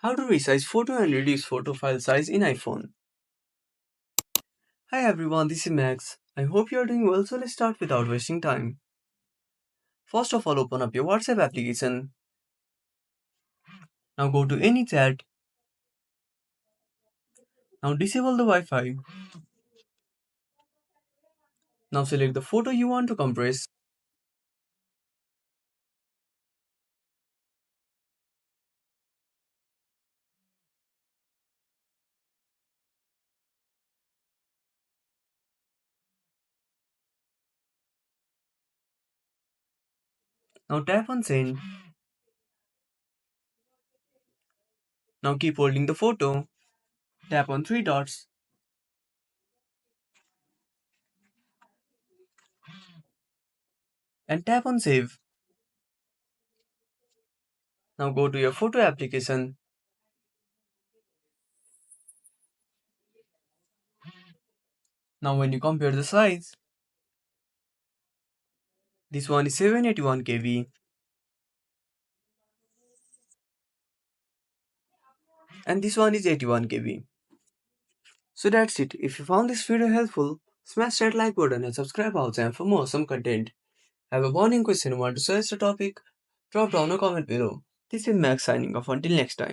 How to resize photo and reduce photo file size in iPhone. Hi everyone, this is Max. I hope you are doing well, so let's start without wasting time. First of all, open up your WhatsApp application. Now go to any chat. Now disable the Wi-Fi. Now select the photo you want to compress. Now tap on send. Now keep holding the photo. Tap on three dots and tap on save. Now go to your photo application. Now when you compare the size, this one is 781 KB and this one is 81 KB. So that's it. If you found this video helpful, smash that like button and subscribe our channel for more awesome content. Have a burning question or want to suggest a topic? Drop down a comment below. This is Max signing off until next time.